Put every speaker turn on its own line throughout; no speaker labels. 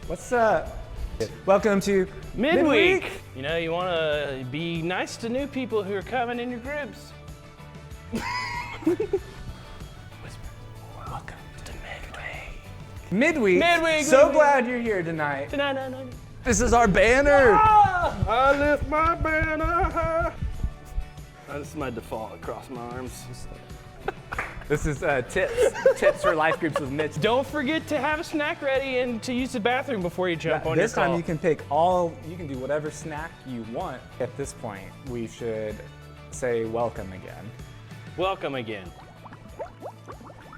What's up? Welcome to
Midweek. You know, you want to be nice to new people who are coming in your groups. Welcome to Midweek.
Midweek. So glad you're here tonight. This is our banner.
I lift my banner high. This is my default across my arms.
This is tips for life groups with Mitch.
Don't forget to have a snack ready and to use the bathroom before you jump on your
This time
call.
you can do whatever snack you want. At this point, we should say welcome again.
Welcome again.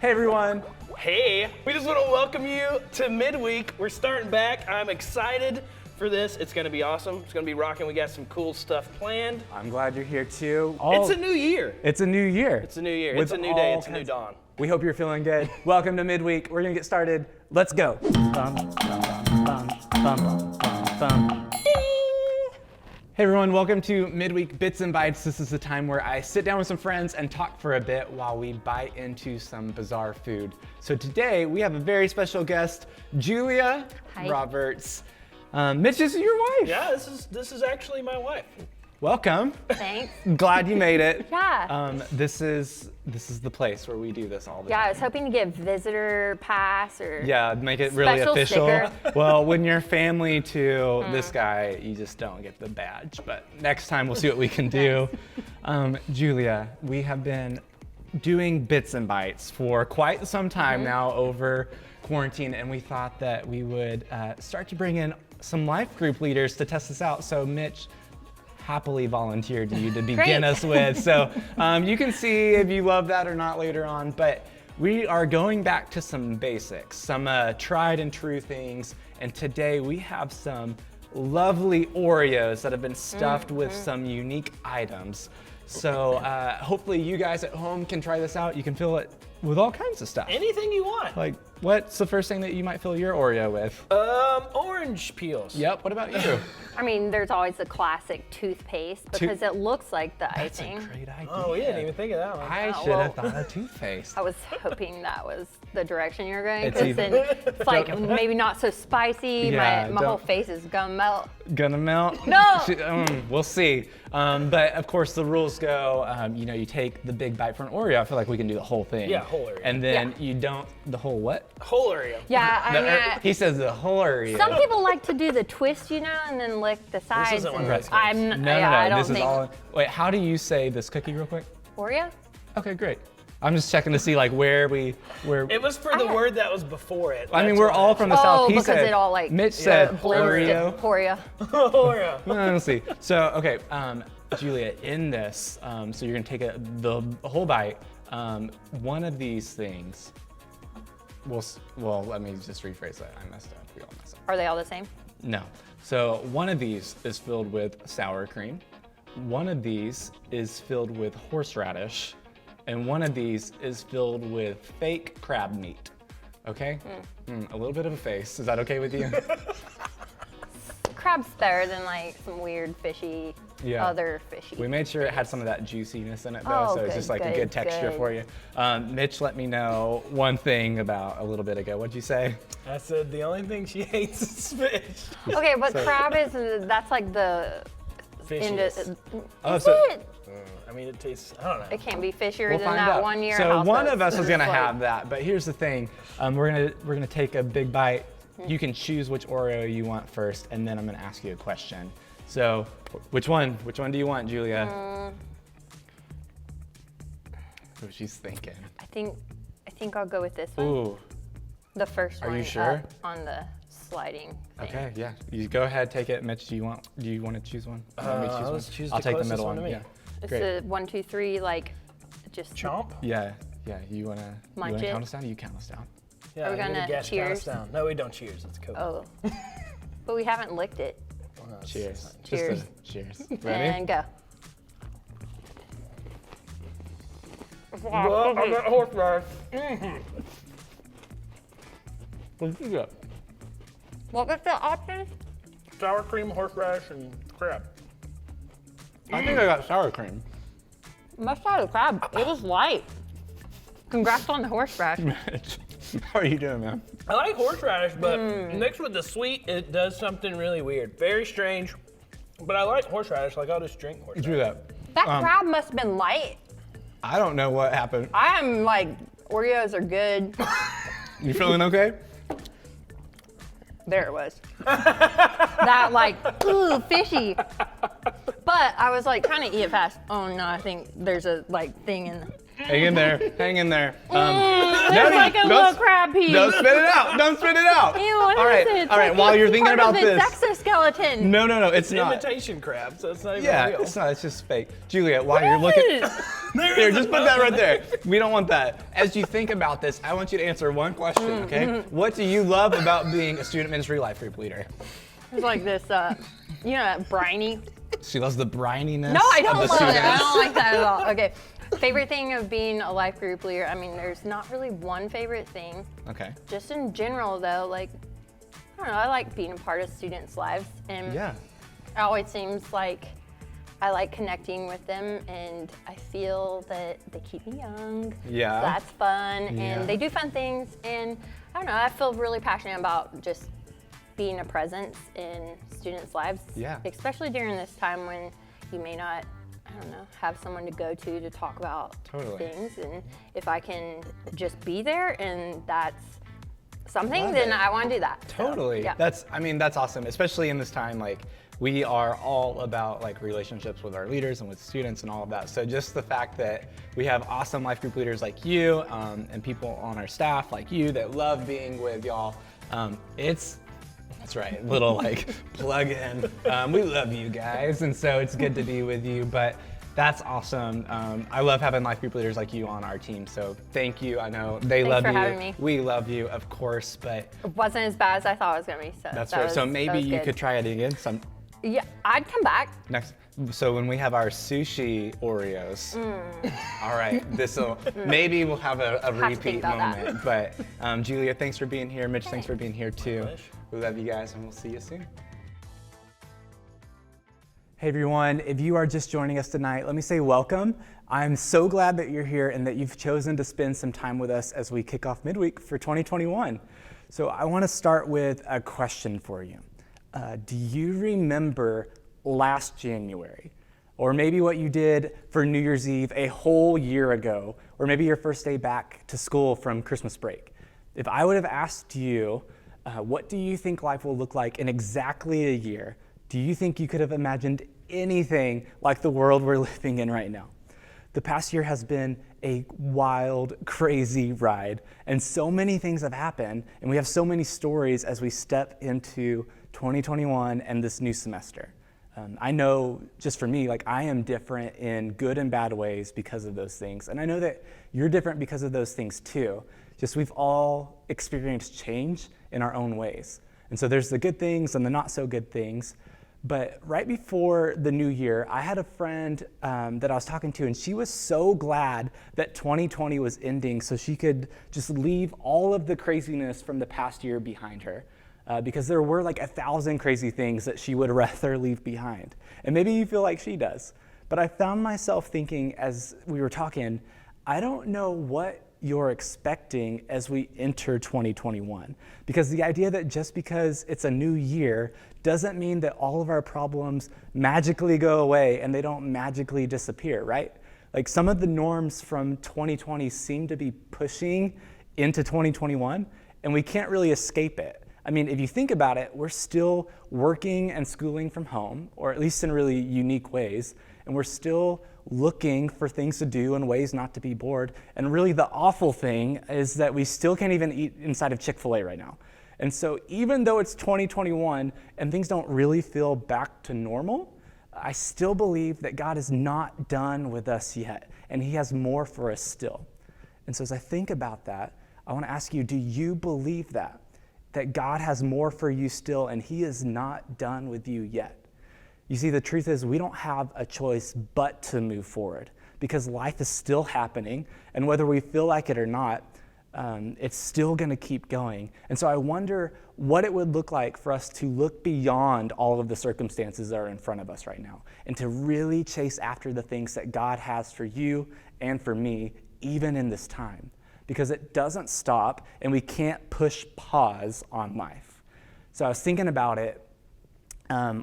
Hey everyone.
Hey, we just want to welcome you to Midweek. We're starting back. I'm excited for this. It's going to be awesome. It's going to be rocking. We got some cool stuff planned.
I'm glad you're here too.
It's a new year.
It's a new year.
It's a new year.
With
It's a new day.
all
It's a new dawn.
We hope you're feeling good. Welcome to Midweek. We're gonna get started. Let's go. Hey everyone, welcome to Midweek Bits and Bites. This is the time where I sit down with some friends and talk for a bit while we bite into some bizarre food. So today we have a very special guest, Julia
Hi.
Roberts. Mitch, this is your wife.
Yeah, this is actually my wife.
Welcome.
Thanks.
Glad you made it.
Yeah.
This is the place where we do this all the
Yeah,
time.
I was hoping to get visitor pass or
Yeah, make it really
special
official.
sticker.
Well, when you're family to this guy, you just don't get the badge. But next time we'll see what we can do. Julia, we have been doing Bits and Bites for quite some time now over quarantine, and we thought that we would start to bring in some life group leaders to test this out. So Mitch happily volunteered you to begin us with. So you can see if you love that or not later on, but we are going back to some basics, some tried and true things. And today we have some lovely Oreos that have been stuffed with some unique items. So hopefully you guys at home can try this out. You can fill it with all kinds of stuff.
Anything you want.
Like, what's the first thing that you might fill your Oreo with?
Orange peels.
Yep, what about you?
I mean, there's always the classic toothpaste because it looks like the
That's
icing.
a great idea.
Oh, we didn't even think of that one.
I
Oh,
should have
well.
thought of toothpaste.
I was hoping that was the direction you were going
It's
because then
either-
it's like maybe not so spicy.
Yeah,
my whole
don't-
face is gonna melt.
Gonna melt?
No!
We'll see. But of course the rules go, you take the big bite for an Oreo. I feel like we can do the whole thing.
Yeah, whole Oreo.
And then
Yeah.
you don't, the whole what?
Whole Oreo.
Yeah, I mean,
He says the whole Oreo.
some people like to do the twist, and then lick the sides.
isn't one of
and
those
I'm
No,
yeah, I don't
this
think
is all, wait, how do you say this cookie real quick?
Oreo.
Okay, great. I'm just checking to see like where.
It was for the word that was before it.
I mean,
That's
we're
why.
all from the
Oh,
South. He
because
said,
it all like
Mitch said
blends
Oreo.
to Oreo.
Oreo.
Let's see. So, okay, Julia, in this, so you're gonna take the whole bite. One of these things, well, let me just rephrase that. I messed up. We all messed up.
Are they all the same?
No. So one of these is filled with sour cream. One of these is filled with horseradish. And one of these is filled with fake crab meat. Okay? A little bit of a face. Is that okay with you?
Crab's better than like some weird fishy, other fishy.
We made sure it had some of that juiciness in it though,
Oh,
so it's
good,
just like a
good,
good texture
good.
for you. Mitch let me know one thing about a little bit ago. What'd you say?
I said the only thing she hates is fish.
Okay, but crab that's like the
Fishiest.
Oh,
is
so-
it?
I mean, it tastes, I don't know.
It can't be fishier
We'll
than
find
that
out.
1 year.
So one of us is
is
gonna
like,
have that, but here's the thing. We're gonna take a big bite. You can choose which Oreo you want first, and then I'm gonna ask you a question. So, which one? Which one do you want, Julia? Oh, she's thinking.
I think I'll go with this one.
Ooh.
The first
Are
one
you sure?
up on the sliding thing.
Okay, yeah. You go ahead, take it. Mitch, do you want to choose one? Want me to choose
let's
one?
choose
I'll
the
take the
closest
middle
one
one.
to me.
Yeah.
It's
Great.
the 1, 2, 3, like just
Chomp?
Yeah. You wanna
Munch it?
count us down? You count us down.
Yeah,
Are we
you need
gonna
a guess, count us
cheers?
down. No, we don't cheers. It's Coke.
Oh. But we haven't licked it.
Oh, no, it's
Cheers.
fine.
Cheers.
Cheers. Ready?
And go.
Well, I'm at horseradish.
What'd you get?
What was the option?
Sour cream, horseradish, and crab.
I think I got sour cream.
Must have the crab. It was light. Congrats on the horseradish.
Mitch, how are you doing, man?
I like horseradish, but mixed with the sweet, it does something really weird. Very strange, but I like horseradish. Like, I'll just drink horseradish.
Do that.
That crab must have been light.
I don't know what happened.
I am like, Oreos are good.
You feeling okay?
There it was. That like, ooh, fishy. But I was like trying to eat it fast. Oh no, I think there's a like thing in.
Hang in there. Hang in there.
There's like a little crab piece.
Don't spit it out. Don't spit it out.
Ew, what
all right.
is it? It's
All right.
like
While
it's
you're thinking
part
about
of
this.
its exoskeleton.
No, it's
It's
not.
imitation crab, so it's not even
Yeah,
real.
it's not. It's just fake. Julia, while you're looking. Here, just put that right there. We don't want that. As you think about this, I want you to answer one question, okay? What do you love about being a student ministry life group leader?
It's like this, you know, that briny.
She loves the brininess.
No, I don't
of the
love
students.
it. I don't like that at all. Okay. Favorite thing of being a life group leader? I mean, there's not really one favorite thing.
Okay.
Just in general, though, like, I don't know, I like being a part of students' lives. And
Yeah.
it always seems like I like connecting with them, and I feel that they keep me young.
Yeah.
So that's fun,
Yeah.
and they do fun things. And I don't know, I feel really passionate about just being a presence in students' lives.
Yeah.
Especially during this time when you may not, I don't know, have someone to go to talk about
Totally.
things. And if I can just be there and that's something,
Love
then
it.
I want to do that. So,
Totally.
yeah.
That's awesome, especially in this time. Like, we are all about like relationships with our leaders and with students and all of that. So just the fact that we have awesome life group leaders like you and people on our staff like you that love being with y'all, that's right, little like plug in. We love you guys, and so it's good to be with you. But that's awesome. I love having life group leaders like you on our team. So thank you. I know they
Thanks
love
for
you.
having me.
We love you, of course. But
It wasn't as bad as I thought it was going to be. So
that's
that
right.
was-
So
that
maybe
was
you
good.
could try it again.
Yeah, I'd come back.
Next, so when we have our sushi Oreos, all right, maybe we'll have a
to think
repeat
about that.
moment. But Julia, thanks for being here. Mitch, thanks for being here too. We love you guys, and we'll see you soon. Hey everyone, if you are just joining us tonight, let me say welcome. I'm so glad that you're here and that you've chosen to spend some time with us as we kick off Midweek for 2021. So I want to start with a question for you. Do you remember last January? Or maybe what you did for New Year's Eve a whole year ago? Or maybe your first day back to school from Christmas break? If I would have asked you, what do you think life will look like in exactly a year? Do you think you could have imagined anything like the world we're living in right now? The past year has been a wild, crazy ride, and so many things have happened, and we have so many stories as we step into 2021 and this new semester. I know just for me, like I am different in good and bad ways because of those things, and I know that you're different because of those things too. Just we've all experienced change in our own ways. And so there's the good things and the not so good things. But right before the new year, I had a friend that I was talking to, and she was so glad that 2020 was ending so she could just leave all of the craziness from the past year behind her. Because there were like 1,000 crazy things that she would rather leave behind. And maybe you feel like she does. But I found myself thinking as we were talking, I don't know what you're expecting as we enter 2021. Because the idea that just because it's a new year doesn't mean that all of our problems magically go away and they don't magically disappear, right? Like some of the norms from 2020 seem to be pushing into 2021, and we can't really escape it. I mean, if you think about it, we're still working and schooling from home, or at least in really unique ways, and we're still looking for things to do and ways not to be bored. And really the awful thing is that we still can't even eat inside of Chick-fil-A right now. And so even though it's 2021 and things don't really feel back to normal, I still believe that God is not done with us yet, and He has more for us still. And so as I think about that, I want to ask you, do you believe that God has more for you still, and He is not done with you yet? You see, the truth is we don't have a choice but to move forward because life is still happening, and whether we feel like it or not, it's still going to keep going. And so I wonder what it would look like for us to look beyond all of the circumstances that are in front of us right now and to really chase after the things that God has for you and for me, even in this time, because it doesn't stop and we can't push pause on life. So I was thinking about it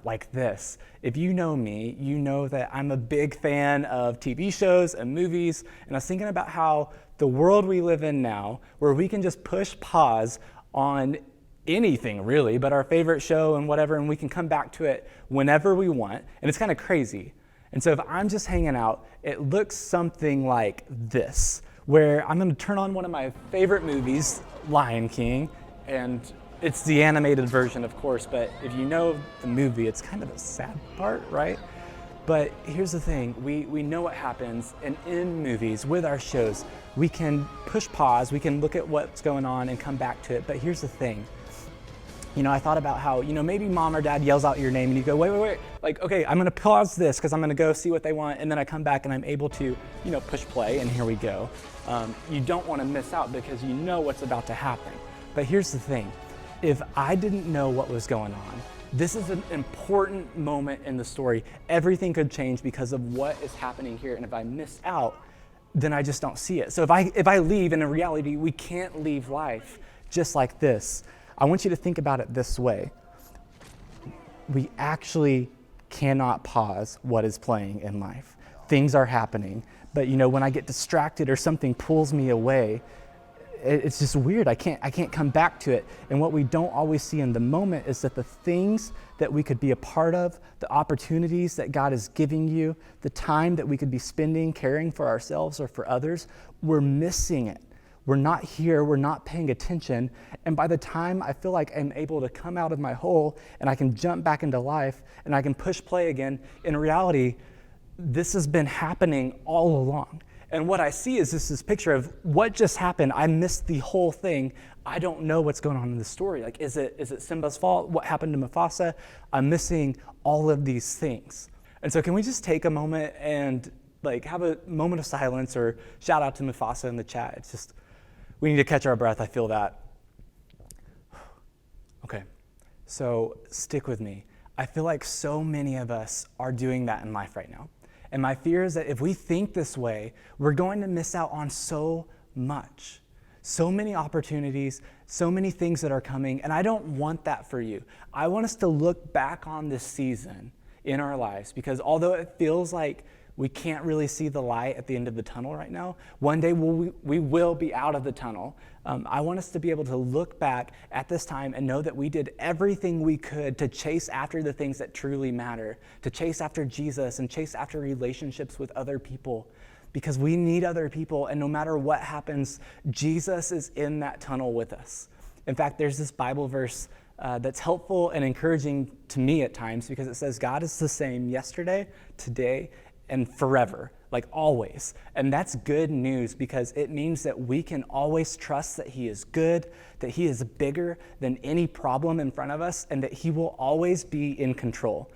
like this. If you know me, you know that I'm a big fan of TV shows and movies, and I was thinking about how the world we live in now, where we can just push pause on anything really, but our favorite show and whatever, and we can come back to it whenever we want, and it's kind of crazy. And so if I'm just hanging out, it looks something like this, where I'm gonna turn on one of my favorite movies, Lion King, and it's the animated version, of course, but if you know the movie, it's kind of a sad part, right? But here's the thing, we know what happens, and in movies, with our shows, we can push pause, we can look at what's going on and come back to it, but here's the thing. I thought about how, maybe mom or dad yells out your name and you go, wait, like, okay, I'm gonna pause this because I'm gonna go see what they want, and then I come back and I'm able to, push play, and here we go. You don't wanna miss out because you know what's about to happen. But here's the thing, if I didn't know what was going on, this is an important moment in the story. Everything could change because of what is happening here, and if I miss out, then I just don't see it. So if I leave, and in reality, we can't leave life just like this. I want you to think about it this way. We actually cannot pause what is playing in life. Things are happening, but when I get distracted or something pulls me away, it's just weird. I can't come back to it. And what we don't always see in the moment is that the things that we could be a part of, the opportunities that God is giving you, the time that we could be spending caring for ourselves or for others, we're missing it. We're not here, we're not paying attention. And by the time I feel like I'm able to come out of my hole and I can jump back into life and I can push play again, in reality, this has been happening all along. And what I see is this picture of what just happened. I missed the whole thing. I don't know what's going on in the story. Like, is it Simba's fault? What happened to Mufasa? I'm missing all of these things. And so can we just take a moment and have a moment of silence, or shout out to Mufasa in the chat. It's just, we need to catch our breath. I feel that. Okay, so stick with me. I feel like so many of us are doing that in life right now. And my fear is that if we think this way, we're going to miss out on so much, so many opportunities, so many things that are coming. And I don't want that for you. I want us to look back on this season in our lives, because although it feels like we can't really see the light at the end of the tunnel right now, one day we will be out of the tunnel. I want us to be able to look back at this time and know that we did everything we could to chase after the things that truly matter, to chase after Jesus and chase after relationships with other people, because we need other people, and no matter what happens, Jesus is in that tunnel with us. In fact, there's this Bible verse that's helpful and encouraging to me at times, because it says God is the same yesterday, today, and forever, like always. And that's good news, because it means that we can always trust that He is good, that He is bigger than any problem in front of us, and that He will always be in control.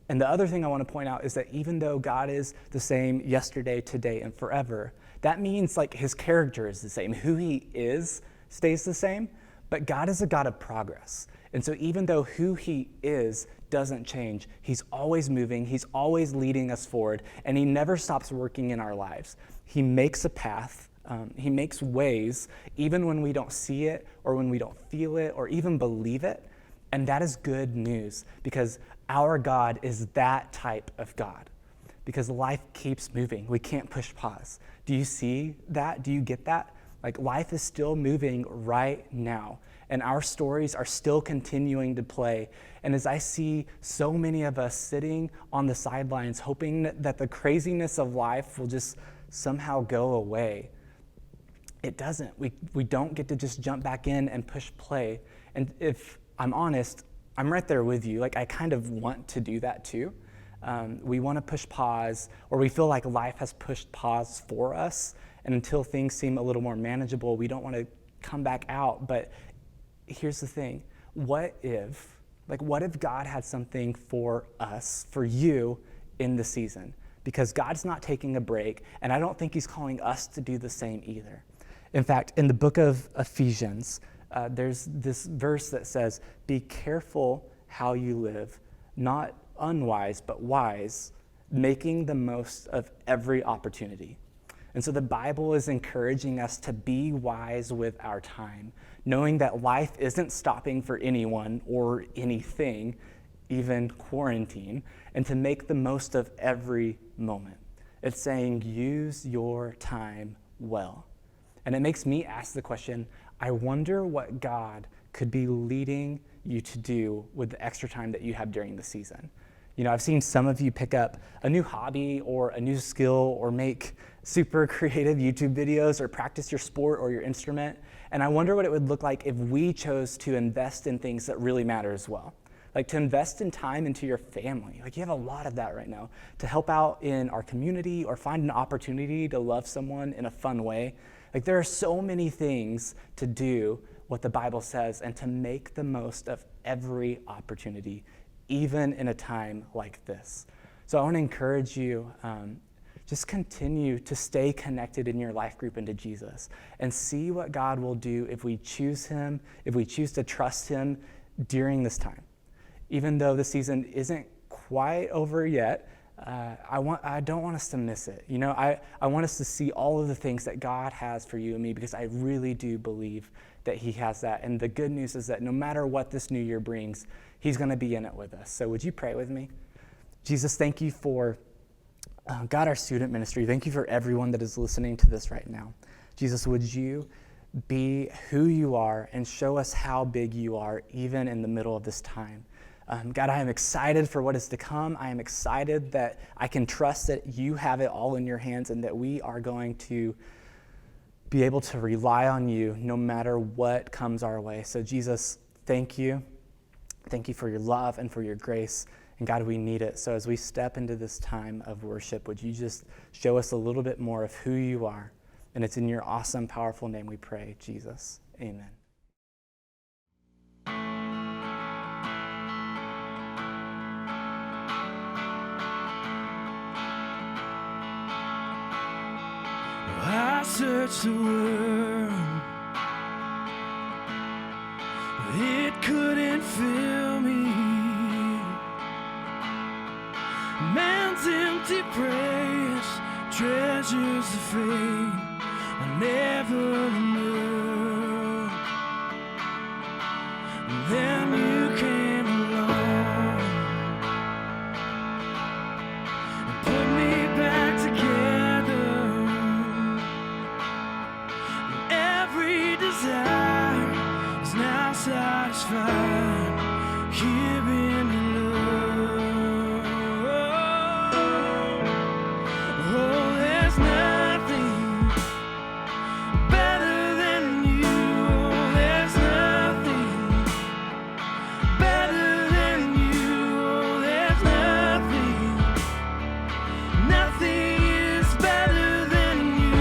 And the other thing I want to point out is that even though God is the same yesterday, today, and forever, that means His character is the same. Who He is stays the same, but God is a God of progress. And so even though who He is doesn't change, He's always moving, He's always leading us forward, and He never stops working in our lives. He makes a path, He makes ways, even when we don't see it, or when we don't feel it, or even believe it. And that is good news, because our God is that type of God. Because life keeps moving. We can't push pause. Do you see that? Do you get that? Life is still moving right now, and our stories are still continuing to play. And as I see so many of us sitting on the sidelines, hoping that the craziness of life will just somehow go away, it doesn't. We don't get to just jump back in and push play. And if I'm honest, I'm right there with you. I kind of want to do that too. We want to push pause, or we feel like life has pushed pause for us. And until things seem a little more manageable, we don't want to come back out. But here's the thing. What if God had something for us, for you, in the season? Because God's not taking a break, and I don't think He's calling us to do the same either. In fact, in the book of Ephesians, there's this verse that says, "Be careful how you live, not unwise, but wise, making the most of every opportunity." And so the Bible is encouraging us to be wise with our time, knowing that life isn't stopping for anyone or anything, even quarantine, and to make the most of every moment. It's saying, use your time well. And it makes me ask the question, I wonder what God could be leading you to do with the extra time that you have during the season. You know, I've seen some of you pick up a new hobby or a new skill or make super creative YouTube videos or practice your sport or your instrument. And I wonder what it would look like if we chose to invest in things that really matter as well. Like to invest in time into your family. Like you have a lot of that right now. To help out in our community or find an opportunity to love someone in a fun way. Like there are so many things to do what the Bible says and to make the most of every opportunity, even in a time like this. So I want to encourage you, just continue to stay connected in your life group into Jesus and see what God will do if we choose him, if we choose to trust him during this time. Even though the season isn't quite over yet, I don't want us to miss it. You know, I want us to see all of the things that God has for you and me, because I really do believe that he has that. And the good news is that no matter what this new year brings, he's going to be in it with us. So would you pray with me? Jesus, thank you for, God, our student ministry. Thank you for everyone that is listening to this right now. Jesus, would you be who you are and show us how big you are, even in the middle of this time. God, I am excited for what is to come. I am excited that I can trust that you have it all in your hands and that we are going to be able to rely on you no matter what comes our way. So Jesus, thank you. Thank you for your love and for your grace. And God, we need it. So as we step into this time of worship, would you just show us a little bit more of who you are? And it's in your awesome, powerful name we pray, Jesus. Amen.
I searched the world, it couldn't fill me. Man's empty praise, treasures of fame I never knew. And then you came along and put me back together. Every desire is now satisfied here in your love. Oh, there's nothing better than you. Oh, there's nothing better than you. Oh, there's nothing is better than you.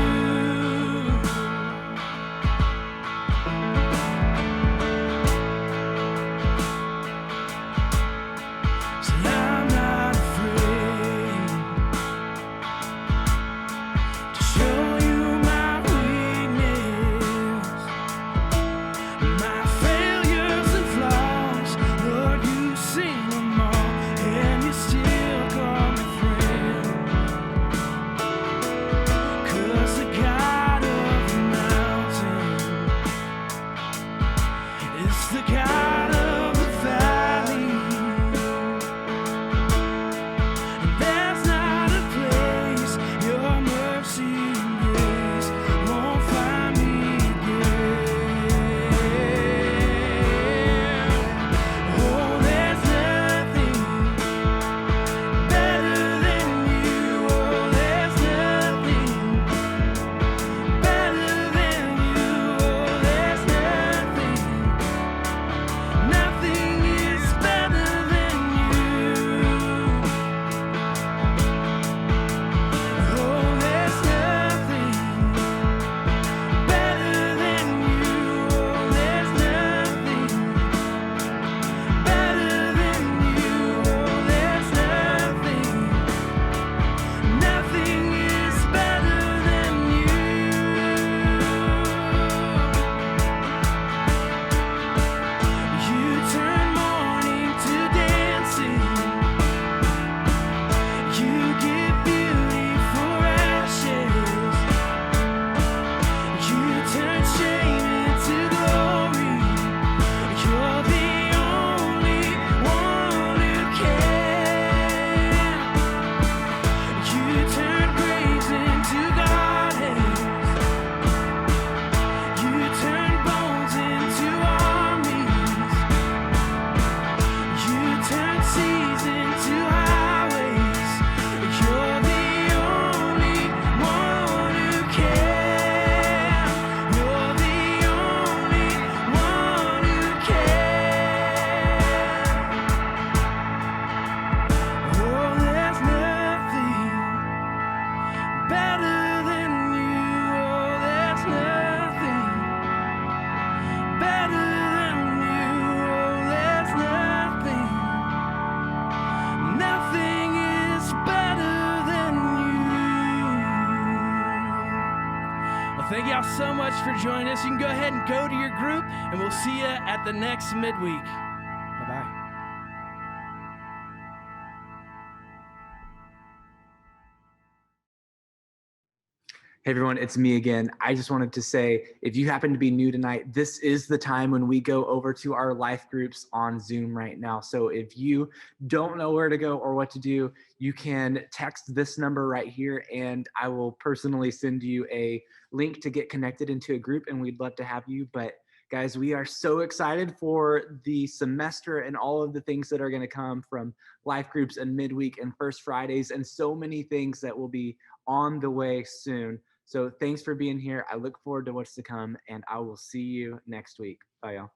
y'all so much for joining us. You can go ahead and go to your group, and we'll see you at the next midweek. Bye-bye.
Hey everyone, it's me again. I just wanted to say, if you happen to be new tonight, this is the time when we go over to our life groups on Zoom right now. So if you don't know where to go or what to do, you can text this number right here and I will personally send you a link to get connected into a group, and we'd love to have you. But guys, we are so excited for the semester and all of the things that are going to come from life groups and midweek and First Fridays and so many things that will be on the way soon. So thanks for being here. I look forward to what's to come, and I will see you next week. Bye, y'all.